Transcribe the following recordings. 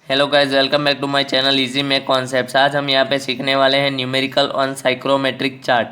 Hello guys, welcome back to my channel easy में concepts. आज हम यहाँ पे सीखने वाले हैं न्यूमेरिकल ऑन साइक्रोमेट्रिक चार्ट।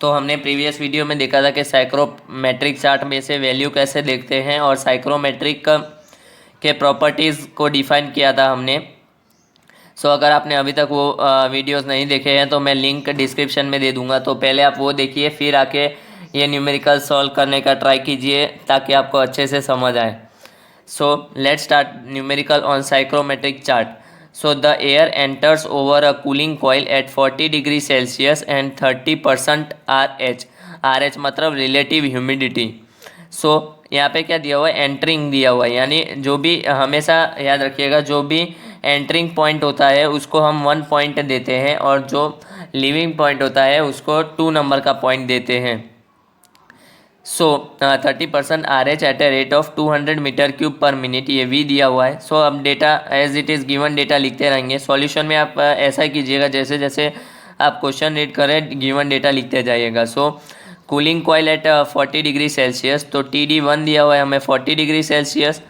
तो हमने प्रीवियस वीडियो में देखा था कि साइक्रोमेट्रिक चार्ट में से वैल्यू कैसे देखते हैं और साइक्रोमेट्रिक के प्रॉपर्टीज़ को डिफाइन किया था हमने। अगर आपने अभी तक वो वीडियोस नहीं देखे हैं तो मैं लिंक डिस्क्रिप्शन में दे दूंगा, तो पहले आप वो देखिए, फिर आके ये न्यूमेरिकल सॉल्व करने का ट्राई कीजिए ताकि आपको अच्छे से समझ आए। So let's start numerical on psychrometric chart. So the air enters over a cooling coil at 40 degree Celsius and 30% RH. RH मतलब relative humidity. So यहाँ पे क्या दिया हुआ है, एंटरिंग दिया हुआ है, यानी जो भी हमेशा याद रखिएगा, जो भी एंटरिंग पॉइंट होता है उसको हम 1 पॉइंट देते हैं और जो लीविंग पॉइंट होता है उसको 2 नंबर का पॉइंट देते हैं। 30% RH at a rate of 200 metre cube per minute, ये भी दिया हुआ है। अब data as it is given data लिखते रहेंगे। सॉल्यूशन में आप ऐसा कीजिएगा, जैसे जैसे आप क्वेश्चन रीड करें गिवन डेटा लिखते जाइएगा। Cooling coil at 40 degree Celsius, तो TD1 दिया हुआ है हमें 40 डिग्री सेल्सियस।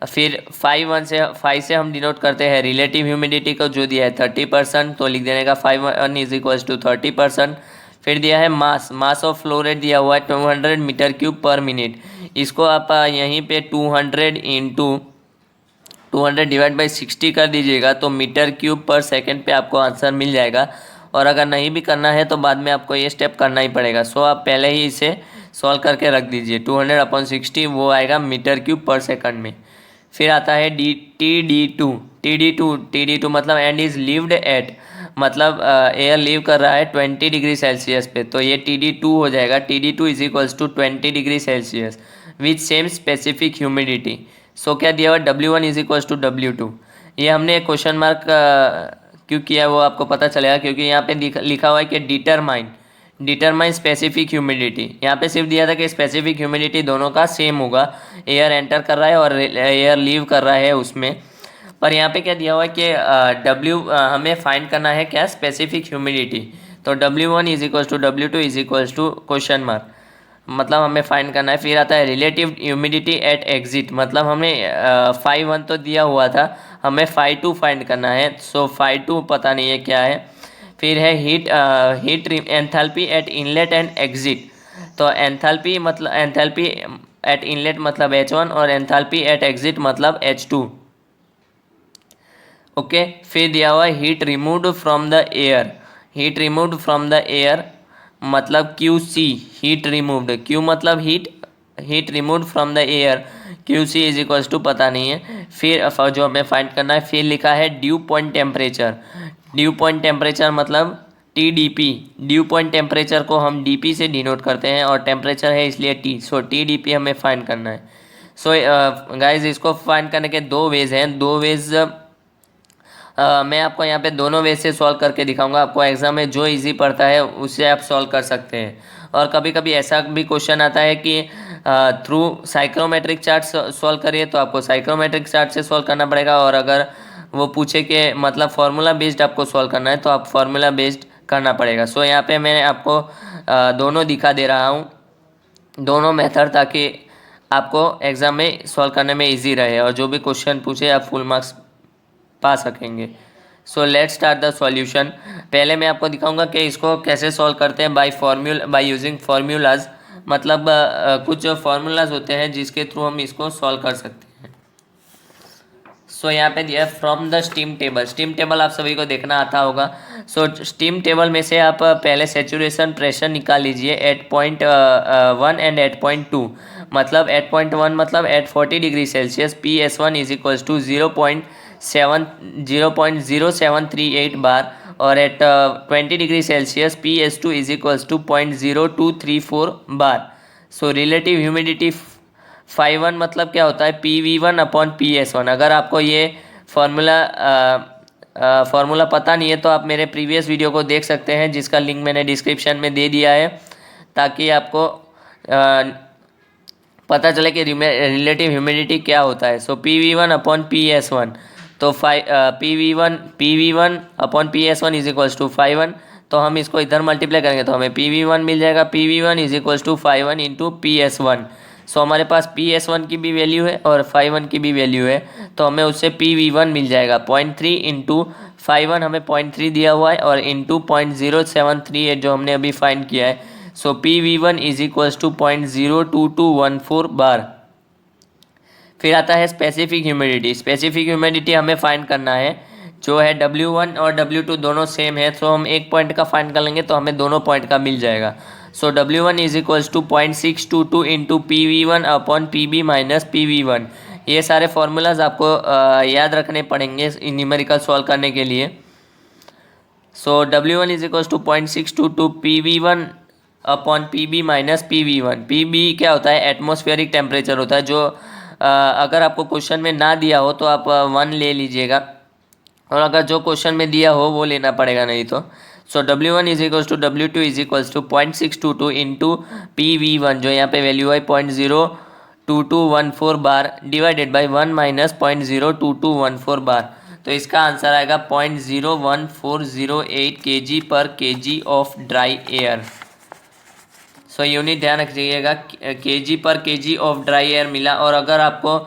फिर 5 से हम डिनोट करते हैं रिलेटिव ह्यूमिडिटी को, जो दिया है 30%, तो लिख देने का 5 इज इक्वल्स टू 30%। फिर दिया है मास ऑफ फ्लो रेट दिया हुआ है 200 मीटर क्यूब पर मिनट। इसको आप यहीं पे 200 इंटू 200 डिवाइड बाई 60 कर दीजिएगा तो मीटर क्यूब पर सेकंड पे आपको आंसर मिल जाएगा। और अगर नहीं भी करना है तो बाद में आपको ये स्टेप करना ही पड़ेगा। आप पहले ही इसे सॉल्व करके रख दीजिए। 200/60 वो आएगा मीटर क्यूब पर सेकंड में। फिर आता है TD2 मतलब एंड इज लिव्ड एट, मतलब एयर लीव कर रहा है 20 डिग्री सेल्सियस पे, तो ये TD2 हो जाएगा। TD2 is equals to 20 degree Celsius with same specific humidity. क्या दिया हुआ, W1 is equals to W2। ये हमने क्वेश्चन मार्क क्यों किया वो आपको पता चलेगा, क्योंकि यहाँ पे लिखा हुआ है कि डिटरमाइन स्पेसिफिक ह्यूमिडिटी। यहाँ पे सिर्फ दिया था कि स्पेसिफिक ह्यूमिडिटी दोनों का सेम होगा, एयर एंटर कर रहा है और एयर लीव कर रहा है उसमें। पर यहाँ पे क्या दिया हुआ है कि हमें फाइंड करना है क्या, स्पेसिफिक ह्यूमिडिटी। तो W1 is equals to W2 is equals to question mark, मतलब हमें फाइंड करना है। फिर आता है रिलेटिव ह्यूमिडिटी एट एग्जिट, मतलब हमें 5.1 तो दिया हुआ था, हमें 5.2 फाइंड करना है। 5.2 पता नहीं है क्या है। फिर है heat enthalpy eight inlet and exit, तो एंथैल्पी मतलब एंथैल्पी एट इनलेट मतलब H1 और एंथैल्पी एट एग्जिट मतलब H2। ओके। फिर दिया हुआ heat removed from the air मतलब QC, हीट रिमूव्ड, Q मतलब heat removed from the air, QC is equals to पता नहीं है। फिर जो हमें फाइंड करना है, फिर लिखा है ड्यू पॉइंट टेम्परेचर मतलब TDP। ड्यू पॉइंट टेम्परेचर को हम DP से डिनोट करते हैं और टेम्परेचर है इसलिए T, TDP हमें फाइंड करना है। गाइज इसको फाइंड करने के दो वेज हैं, मैं आपको यहाँ पे दोनों वे से सॉल्व करके दिखाऊंगा। आपको एग्जाम में जो इजी पड़ता है उससे आप सॉल्व कर सकते हैं। और कभी कभी ऐसा भी क्वेश्चन आता है कि थ्रू साइक्रोमेट्रिक चार्ट सॉल्व करिए, तो आपको साइक्रोमेट्रिक चार्ट से सॉल्व करना पड़ेगा। और अगर वो पूछे कि मतलब फार्मूला बेस्ड आपको सॉल्व करना है तो आप फार्मूला बेस्ड करना पड़ेगा। यहाँ पे मैं आपको दोनों दिखा दे रहा हूँ, दोनों मेथड, ताकि आपको एग्ज़ाम में सॉल्व करने में ईजी रहे और जो भी क्वेश्चन पूछे आप फुल मार्क्स पा सकेंगे। Let's start the solution. पहले मैं आपको दिखाऊंगा कि इसको कैसे सॉल्व करते हैं बाय यूजिंग फार्मूलाज, मतलब कुछ फार्मूलाज होते हैं जिसके थ्रू हम इसको सॉल्व कर सकते हैं। यहाँ पे दिया है फ्रॉम द स्टीम टेबल आप सभी को देखना आता होगा। स्टीम टेबल में से आप पहले सेचुरेशन प्रेशर निकाल लीजिए एट 0.1 एंड 8.2, मतलब 8.1 मतलब at 40 degree Celsius PS1 is equals to 0.0738 bar और at 20 degree Celsius PS2 is equals to 0.0234 bar. Relative humidity 5.1 मतलब क्या होता है, PV1/PS1। अगर आपको ये फार्मूला पता नहीं है तो आप मेरे प्रीवियस वीडियो को देख सकते हैं, जिसका लिंक मैंने डिस्क्रिप्शन में दे दिया है, ताकि आपको पता चले कि रिलेटिव ह्यूमिडिटी क्या होता है। PV1/PS1, तो PV1/PS1 इज इक्वल्स टू 5.1, तो हम इसको इधर मल्टीप्लाई करेंगे तो हमें PV1 मिल जाएगा। PV1 is equals to 5.1 into PS1। So हमारे पास PS1 की भी वैल्यू है और phi1 की भी वैल्यू है, तो हमें उससे PV1 मिल जाएगा 0.3 इंटू phi1 हमें 0.3 दिया हुआ है और इंटू 0.073 है जो हमने अभी फाइंड किया है। सो PV1 इज इक्वल्स टू 0.02214 बार। फिर आता है स्पेसिफिक ह्यूमिडिटी। स्पेसिफिक ह्यूमिडिटी हमें फाइंड करना है, जो है W1 और W2 दोनों सेम है, तो हम एक पॉइंट का फाइंड कर लेंगे तो हमें दोनों पॉइंट का मिल जाएगा। So W1 is equals to 0.622 into PV1 upon PB minus PV1। ये सारे फॉर्मूलाज आपको याद रखने पड़ेंगे न्यूमेरिकल सॉल्व करने के लिए। So W1 is equals to 0.622 PV1 upon PB minus PV1। PB क्या होता है? एटमॉस्फेरिक टेम्परेचर होता है, जो अगर आपको क्वेश्चन में ना दिया हो तो आप 1 ले लीजिएगा, और अगर जो क्वेश्चन में दिया हो वो लेना पड़ेगा, नहीं तो। So W1 is equals to W2 is equals to 0.622 into PV1, जो यहाँ पे वैल्यू है 0.02214 bar, divided by 1 minus 0.02214 bar. तो इसका आंसर आएगा 0.01408 kg/kg of dry air. So unit ध्यान रखिएगा, kg/kg ऑफ ड्राई एयर मिला, और अगर आपको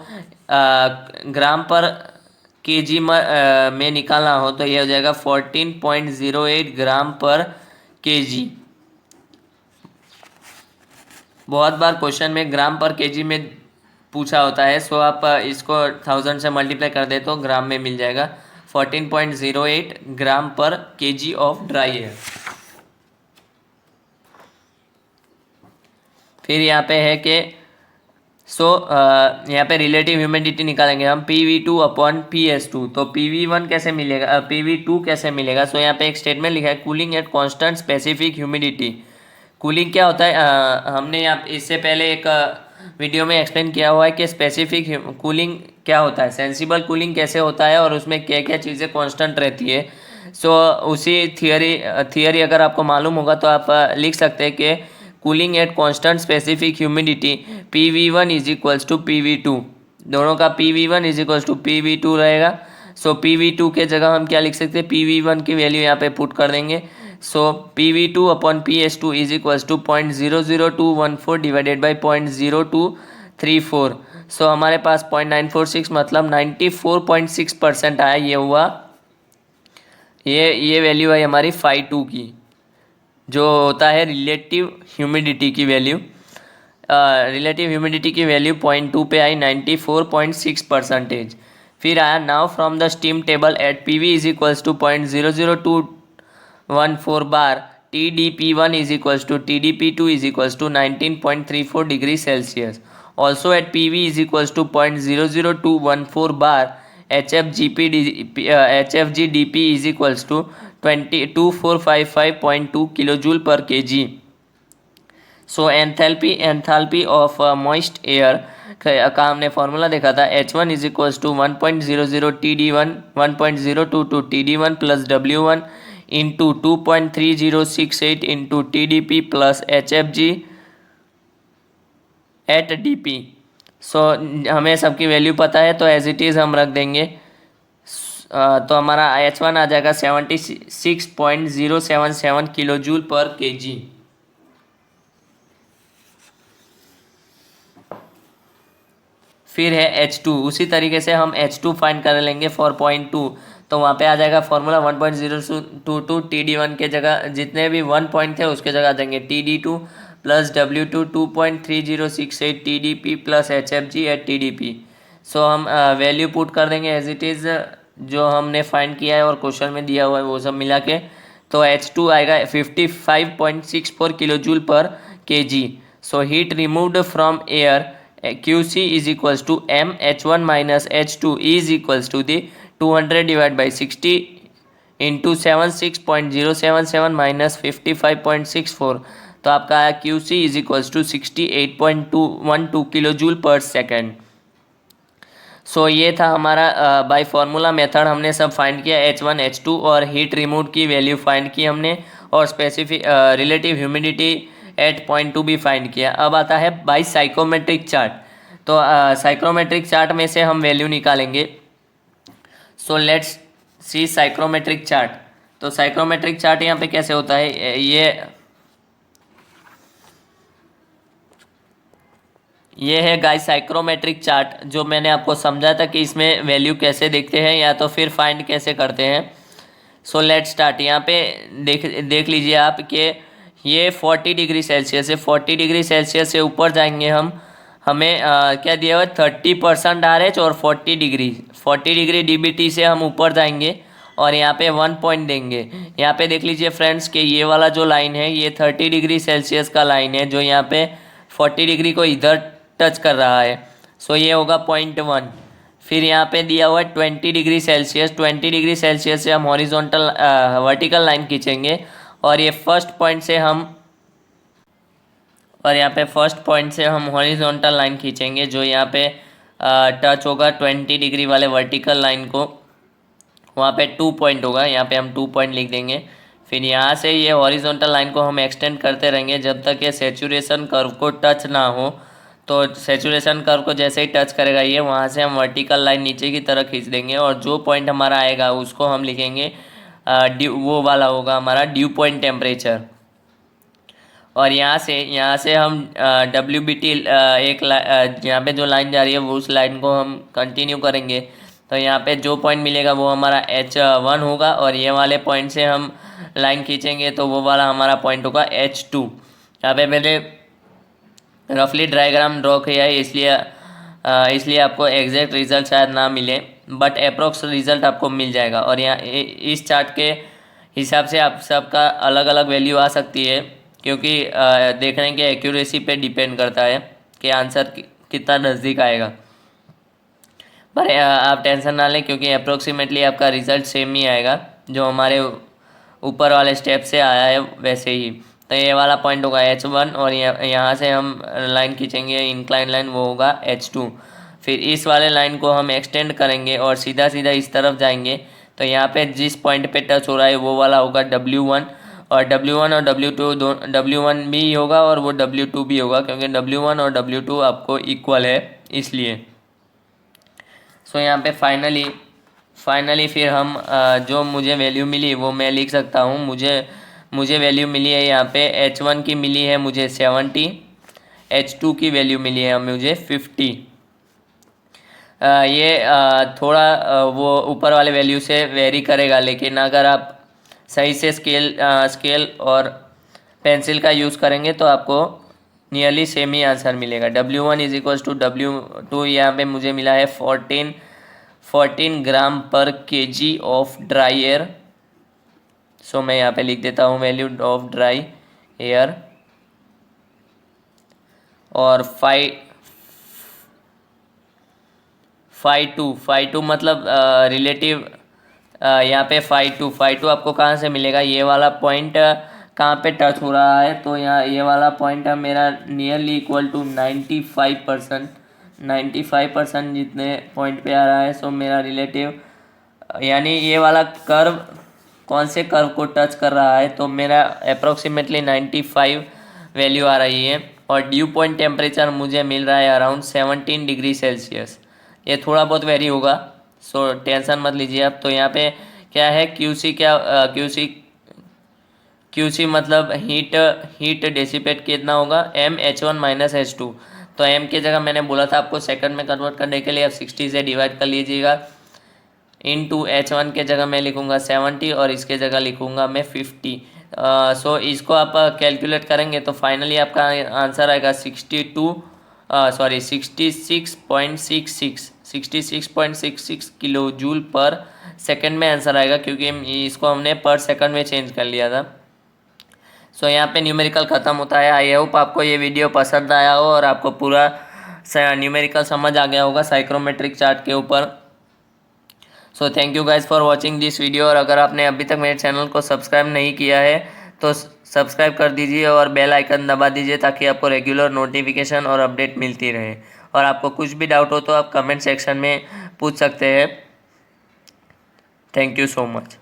ग्राम पर kg में निकालना हो तो ये हो जाएगा 14.08 ग्राम पर kg। बहुत बार क्वेश्चन में ग्राम पर kg में पूछा होता है, सो आप इसको 1000 से मल्टीप्लाई कर दे तो ग्राम में मिल जाएगा 14.08 ग्राम पर kg ऑफ ड्राई एयर। फिर यहाँ पे है कि यहाँ पे रिलेटिव ह्यूमिडिटी निकालेंगे हम PV2 अपॉन PS2। तो PV1 कैसे मिलेगा, PV2 कैसे मिलेगा? सो यहाँ पे एक स्टेटमेंट लिखा है, cooling at constant specific humidity. Cooling क्या होता है? हमने यहाँ इससे पहले एक वीडियो में एक्सप्लेन किया हुआ है कि स्पेसिफिक कूलिंग क्या होता है, सेंसिबल कूलिंग कैसे होता है, और उसमें क्या क्या चीज़ें कांस्टेंट रहती है। सो उसी थियरी अगर आपको मालूम होगा तो आप लिख सकते हैं कि cooling at constant specific humidity PV1 is equals to PV2। दोनों का PV1 is equals to PV2 रहेगा। सो PV2 के जगह हम क्या लिख सकते हैं? PV1 की वैल्यू यहाँ पे पुट कर देंगे। So PV2 upon PS2 is equals to 0.00214 divided by 0.0234। So हमारे पास 0.946 मतलब 94.6% आया। ये हुआ, ये वैल्यू है हमारी phi2 की, जो होता है रिलेटिव ह्यूमिडिटी की वैल्यू। रिलेटिव ह्यूमिडिटी की वैल्यू 0.2 पे आई, 94.6%। फिर आया now from the steam table at PV is equals to 0.00214 bar, TDP1 is equals to TDP2 is equals to 19.34 degree Celsius. Also at PV is equals to 0.00214 bar, HFGDP is equals to 2455.2 kilojoule per kg. सो enthalpy of moist air का हमने formula देखा था, H1 is equals to 1.00 TD1 1.022 TD1 plus W1 into 2.3068 into TDP plus HFG at DP। So हमें सबकी value पता है तो एज इट इज़ हम रख देंगे। तो हमारा H1 आ जाएगा 76.077 किलोजूल पर kg। फिर है H2। उसी तरीके से हम H2 फाइंड कर लेंगे फॉर 0.2, तो वहाँ पे आ जाएगा फॉर्मूला 1.022 TD1 के जगह जितने भी 1 पॉइंट थे उसके जगह आ जाएंगे TD2 plus W2 2.3068 TDP plus HFG at TDP। So हम वैल्यू पुट कर देंगे एज इट इज़ जो हमने फाइंड किया है और क्वेश्चन में दिया हुआ है वो सब मिला के। तो H2 आएगा 55.64 किलोजूल पर kg। So heat removed from air QC is equals to M H1 minus H2 is equals to the 200 divided by 60 into 76.077 minus 55.64। तो आपका आया QC is equals to 68.212 kilojoule पर सेकेंड। सो ये था हमारा बाय फार्मूला मेथड, हमने सब find किया H1 H2 और हीट रिमूव की वैल्यू फाइंड की हमने, और स्पेसिफिक रिलेटिव ह्यूमिडिटी एट 0.2 भी फाइंड किया। अब आता है बाय साइकोमेट्रिक चार्ट। तो साइक्रोमेट्रिक चार्ट में से हम वैल्यू निकालेंगे। So let's see psychrometric chart. तो साइक्रोमेट्रिक चार्ट यहाँ पे कैसे होता है, ये है गाइस साइक्रोमेट्रिक चार्ट, जो मैंने आपको समझा था कि इसमें वैल्यू कैसे देखते हैं या तो फिर फाइंड कैसे करते हैं। So let start. यहाँ पे देख लीजिए आप कि ये 40 डिग्री सेल्सियस है। 40 डिग्री सेल्सियस से ऊपर जाएंगे हम, हमें क्या दिया हुआ है 30% RH और 40 डिग्री DBT से हम ऊपर जाएंगे और यहाँ पे 1 पॉइंट देंगे। यहाँ पे देख लीजिए फ्रेंड्स कि ये वाला जो लाइन है ये 30 डिग्री सेल्सियस का लाइन है, जो यहाँ पे 40 डिग्री को इधर टच कर रहा है। सो ये होगा .1। फिर यहाँ पे दिया हुआ है 20 डिग्री सेल्सियस। 20 डिग्री सेल्सियस से हम हॉरिजॉन्टल वर्टिकल लाइन खींचेंगे और ये फर्स्ट पॉइंट से हम हॉरिजॉन्टल लाइन खींचेंगे, जो यहाँ पे टच होगा 20 डिग्री वाले वर्टिकल लाइन को। वहाँ पे 2 पॉइंट होगा, यहाँ पे हम 2 पॉइंट लिख देंगे। फिर यहाँ से ये हॉरिजॉन्टल लाइन को हम एक्सटेंड करते रहेंगे जब तक ये सैचुरेशन कर्व को टच ना हो। तो सैचुरेशन कर्व को जैसे ही टच करेगा ये, वहाँ से हम वर्टिकल लाइन नीचे की तरफ खींच देंगे और जो पॉइंट हमारा आएगा उसको हम लिखेंगे वो वाला होगा हमारा ड्यू पॉइंट टेम्परेचर। और यहाँ से हम WBT यहाँ पे जो लाइन जा रही है वो उस लाइन को हम कंटिन्यू करेंगे। तो यहाँ पे जो पॉइंट मिलेगा वो हमारा H1 होगा और ये वाले पॉइंट से हम लाइन खींचेंगे तो वो वाला हमारा पॉइंट होगा H2। यहाँ पे मैंने रफली डायग्राम ड्रॉ किया है, इसलिए आपको एग्जैक्ट रिजल्ट शायद ना मिले, बट अप्रोक्स रिजल्ट आपको मिल जाएगा। और यहाँ इस चार्ट के हिसाब से आप सबका अलग अलग वैल्यू आ सकती है, क्योंकि देखने के एक्यूरेसी पे डिपेंड करता है कि आंसर कितना नज़दीक आएगा। पर आप टेंशन ना लें, क्योंकि अप्रोक्सीमेटली आपका रिज़ल्ट सेम ही आएगा, जो हमारे ऊपर वाले स्टेप से आया है वैसे ही। तो ये वाला पॉइंट होगा H1 और यहाँ से हम लाइन खींचेंगे इंक्लाइन लाइन, वो होगा H2। फिर इस वाले लाइन को हम एक्सटेंड करेंगे और सीधा सीधा इस तरफ जाएंगे। तो यहाँ पे जिस पॉइंट पे टच हो रहा है वो वाला होगा W1, और W1 और W1 भी होगा और वो W2 भी होगा, क्योंकि W1 और W2 आपको इक्वल है इसलिए। सो यहाँ पे फाइनली फिर हम जो मुझे वैल्यू मिली वो मैं लिख सकता हूँ। मुझे वैल्यू मिली है यहाँ पे H1 की मिली है मुझे 70, H2 की वैल्यू मिली है मुझे 50। ये थोड़ा वो ऊपर वाले वैल्यू से वेरी करेगा, लेकिन अगर आप सही से स्केल और पेंसिल का यूज़ करेंगे तो आपको नियरली सेम ही आंसर मिलेगा। W1 is equals to W2 यहाँ पे मुझे मिला है 14 ग्राम पर kg ऑफ ड्राई एयर। सो मैं यहाँ पे लिख देता हूँ वैल्यू ऑफ ड्राई एयर। और फाई टू मतलब रिलेटिव, यहाँ पे फाई टू आपको कहाँ से मिलेगा, ये वाला पॉइंट कहाँ पे टच हो रहा है। तो यहाँ ये वाला पॉइंट है मेरा नियरली इक्वल टू 95% जितने पॉइंट पे आ रहा है। सो मेरा रिलेटिव यानी ये वाला कर्व कौन से कर्व को टच कर रहा है, तो मेरा अप्रोक्सीमेटली 95 वैल्यू आ रही है। और ड्यू पॉइंट टेम्परेचर मुझे मिल रहा है अराउंड 17 डिग्री सेल्सियस। ये थोड़ा बहुत वेरी होगा, सो टेंशन मत लीजिए आप। तो यहाँ पे क्या है QC मतलब हीट डिसिपेट कितना होगा, mH1 माइनस H2। तो m की जगह मैंने बोला था आपको सेकंड में कन्वर्ट करने के लिए, आप 60 से डिवाइड कर लीजिएगा। इनटू H1 के जगह मैं लिखूँगा 70 और इसके जगह लिखूँगा मैं 50। सो इसको आप कैलकुलेट करेंगे तो फाइनली आपका आंसर आएगा 66.66 किलो जूल पर सेकंड में आंसर आएगा, क्योंकि इसको हमने पर सेकंड में चेंज कर लिया था। सो यहाँ पे न्यूमेरिकल ख़त्म होता है। आई होप आपको ये वीडियो पसंद आया हो और आपको पूरा न्यूमेरिकल समझ आ गया होगा साइक्रोमेट्रिक चार्ट के ऊपर। So thank you guys for watching this video. और अगर आपने अभी तक मेरे चैनल को सब्सक्राइब नहीं किया है तो सब्सक्राइब कर दीजिए और बेल आइकन दबा दीजिए, ताकि आपको रेगुलर नोटिफिकेशन और अपडेट मिलती रहे। और आपको कुछ भी डाउट हो तो आप कमेंट सेक्शन में पूछ सकते हैं। Thank you so much.